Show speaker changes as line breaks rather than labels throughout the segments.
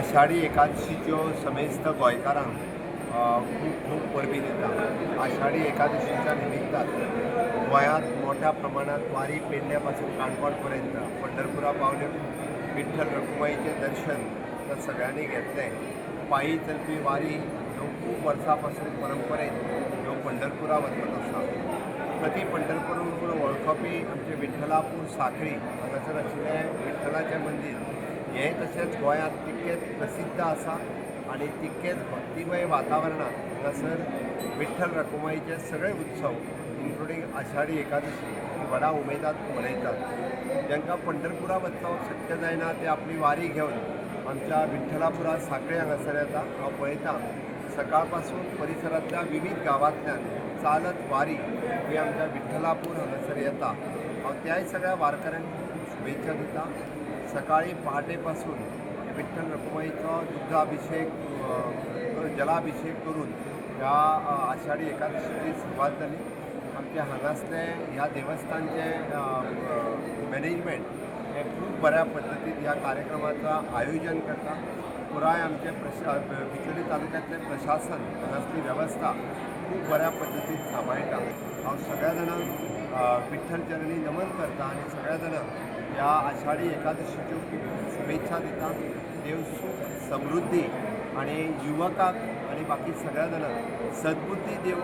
आषाढी एकादशीच्यो समेस्त गोंयकारांक खूब खूब परबी दिता। आषाढी एकादशीच्या निमित्तान गोंयांत मोठ्या प्रमाणात वारी पेडण्या पासून काणकोण पर्यंत पंढरपुरा पावले विठ्ठल रखुमाईचें दर्शन तर सगळ्यांनी घेतलें। पायी चलपी वारी ह्यो खूब वर्सां पासून परंपरेन ह्यो पंढरपुरा वचत आसा। प्रती पंढरपूर म्हणून वळखपी आमचे विठ्ठलापूर सांखळी हांगासर आशिल्लें विठ्ठलाचें मंदीर हें तशेंच गोंयांत तितकेंच प्रसिद्ध आसा आनी तितकेंच भक्तिमय वातावरणांत हांगासर विठ्ठल रखुमाईचे सगळे उत्सव इन्क्लुडींग आषाढी एकादशी व्हडा उमेदात मनयतात। जांकां पंढरपुरा वचपाक शक्य जायना ते आपली वारी घेवन आमच्या विठ्ठलापुरा सांखळी हांगासर येता। हांव पळयतां सकाळ पासून परिसरांतल्या विविध गांवांतल्यान चालत वारी ही आमच्या विठ्ठलापूर हांगासर येता। हांव त्याय सगळ्या वारकऱ्यांक शुभेच्छा दिता। सकाळी पहाटे पासून विठ्ठल रखुमाईचो दुग्धाभिषेक जलाभिषेक करून ह्या आषाढी एकादशीची सुरवात जाली। आमच्या हांगासले ह्या देवस्थानचे मॅनेजमेंट हे खूब बऱ्या पद्दतीन ह्या कार्यक्रमाचं आयोजन करता। पुराय आमचे बिचोली तालुक्यातले प्रशासन हांगासली वेवस्था खूब बऱ्या पद्दतीन सांबाळटा। हांव सगळ्या जाणांक विठ्ठल चरणी नमन करता आनी सगळ्या जाणांक ह्या आषाढी एकादशीच्यो खूब शुभेच्छा दिता। देव सुख समृद्धी आनी युवकांक आनी बाकी सगळ्या जाणांक सद्बुद्धी देव,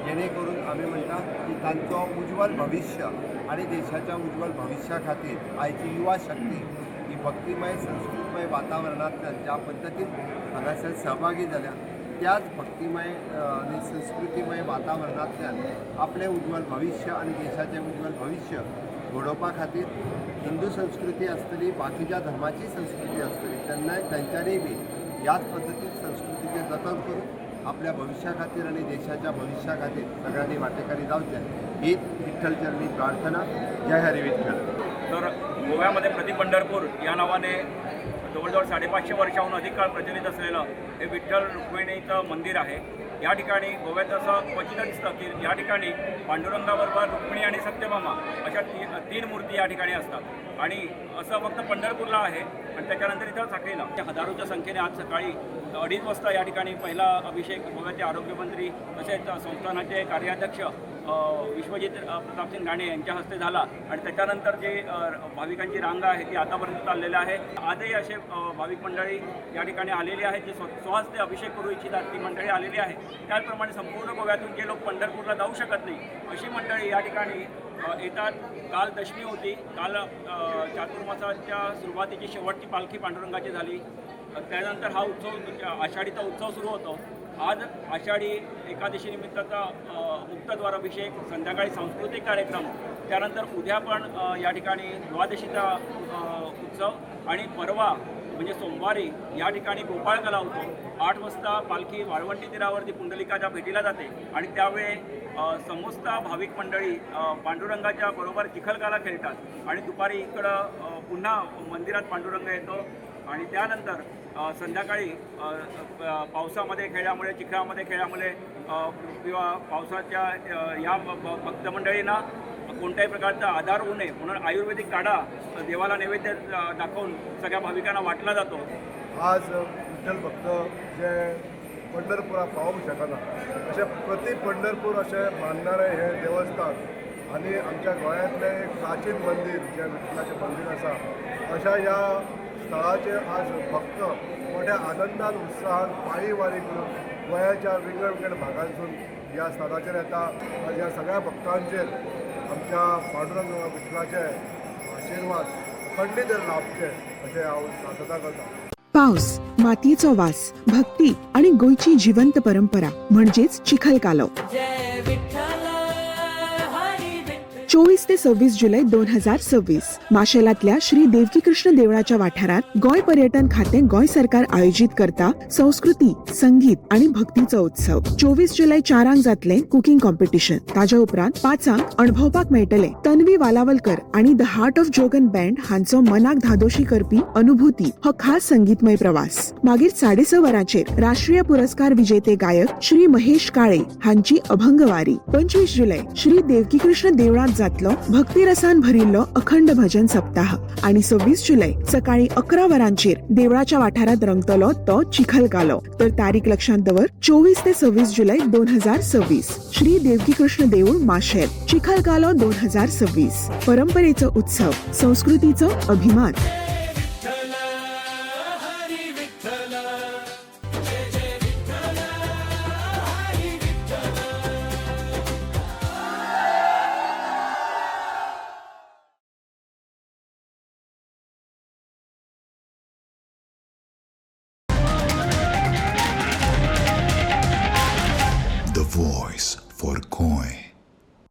जेणे करून आमी म्हणटा की तांचो उज्वल भविष्य आनी देशाच्या उज्वल भविष्या खातीर आयची युवा शक्ती ही भक्तिमय संस्कृतमय वातावरणांतल्यान ज्या पद्दतीन हांगासर सहभागी जाल्या त्याच भक्तिमय आनी संस्कृतीमय वातावरणांतल्यान आपलें उज्वल भविष्य आनी देशाचें उज्वल भविष्य घडोवपा खातीर हिंदू संस्कृती आसतली, बाकीच्या धर्माची संस्कृती आसतली, तेन्नाय तांच्यांनी बी ह्याच पद्दतीन संस्कृतीचें जतन करून आपल्या भविष्या खातीर आनी देशाच्या भविष्या खातीर सगळ्यांनी वांटेकारी जावचें हीच विठ्ठल चरणी प्रार्थना। जय हरी विठ्ठल।
तर गोव्यामध्ये प्रति पंढरपूर या नावाने जवळजवळ 550 वर्षाहून अधिक काळ प्रचलित असलेलं हे विठ्ठल रुक्मिणीचं मंदिर आहे। या ठिकाणी गोव्यात असं क्वचित दिसतं की या ठिकाणी पांडुरंगाबरोबर रुक्मिणी आणि सत्यभामा अशा तीन मूर्ती या ठिकाणी असतात आणि असं फक्त पंढरपूरला आहे आणि त्याच्यानंतर इथं साखळीला हजारोच्या संख्येने आज सकाळी 2:30 वाजता या ठिकाणी पहिला अभिषेक गोव्याचे आरोग्यमंत्री तसेच संस्थानाचे कार्याध्यक्ष विश्वजित प्रतापसिंग गाणे यांच्या हस्ते झाला आणि त्याच्यानंतर जे भाविकांची रांग आहे ती आतापर्यंत चाललेली आहे। आजही असे भाविक मंडळी या ठिकाणी आलेली आहेत जे स्वहस्ते अभिषेक करू इच्छितात, ती मंडळी आलेली आहे। त्याचप्रमाणे संपूर्ण गोव्यातून जे लोक पंढरपूरला जाऊ शकत नाही अशी मंडळी या ठिकाणी येतात। काल दशमी होती, काल चातुर्मासाच्या सुरुवातीची शेवटची पालखी पांडुरंगाची झाली, त्यानंतर हा उत्सव आषाढीचा उत्सव सुरू होतो। आज आषाढी एकादशी निमित्ताचा मुक्तद्वार अभिषेक, संध्याकाळी सांस्कृतिक कार्यक्रम, त्यानंतर उद्या पण या ठिकाणी द्वादशीचा उत्सव आणि परवा म्हणजे सोमवारी या ठिकाणी गोपाळ कला होतो। 8 वाजता पालखी वाळवंटी तीरावरती पुंडलिकाच्या भेटीला जाते आणि त्यावेळी समस्त भाविक मंडळी पांडुरंगाच्या बरोबर चिखलकाला खेळतात आणि दुपारी इकडं पुन्हा मंदिरात पांडुरंग येतो आणि त्यानंतर संध्याकाळी पावसामध्ये खेळल्यामुळे चिखलामध्ये खेळल्यामुळे किंवा पावसाच्या या भक्तमंडळींना कोणत्याही प्रकारचा आधार होऊ नये म्हणून आयुर्वेदिक काढा देवाला नैवेद्य दाखवून सगळ्या भाविकांना वाटला जातो।
आज विठ्ठल भक्त जे पंढरपुरा पावूंक शकना अशें प्रति पंढरपूर अशें मानणारें हें देवस्थान आनी आमच्या गोंयांतलें एक प्राचीन मंदीर जें विठ्ठलाचें मंदीर आसा अशा ह्या स्थळाचेर आज भक्त मोठ्या आनंदान उत्साहान पायी वारी करून गोंयाच्या वेगळ्या वेगळ्या भागांसून ह्या स्थळाचेर येता। ह्या सगळ्या भक्तांचेर आमच्या पांडुरंग विठ्ठलाचे आशिर्वाद अखंडीत लाभचे अशें हांव प्रार्थना करतां।
पावस, मातयेचो वास, भक्ती आणि गोंयची जिवंत परंपरा म्हणजेच चिखलकालो। 24 ते 26 जुलै 2026 माशेलातल्या श्री देवकी कृष्ण देवळाच्या वाठारात गोंय पर्यटन खाते गोंय सरकार आयोजित करता संस्कृती, संगीत आणि भक्तीचो उत्सव। 24 जुलै 4 जातले कुकिंग कॉम्पिटिशन, ताज्या उपरांत 5 अणभवपाक मेळटले तन्वी वालावलकर आणि द हार्ट ऑफ जोगन बँड हांचो मनाक धादोशी करपी अनुभूती हो खास संगीतमय प्रवास। मागीर 6:30 वरांचेर राष्ट्रीय पुरस्कार विजेते गायक श्री महेश काळे हांची अभंग वारी। 25 जुलै श्री देवकी कृष्ण देवळात जातलो भक्तिरसान भरिल्लो अखंड भजन सप्ताह आणि 26 जुलै सकाळी 11 वरांचेर देवळाच्या वाठारात रंगतलो तो चिखल कालो. तर तारीख लक्षात दवर 24 ते 26 जुलै 2026 श्री देवकी कृष्ण देऊळ माशेल चिखल कालो 2026. परंपरेचो उत्सव, संस्कृतीचो अभिमान.
The voice for coin.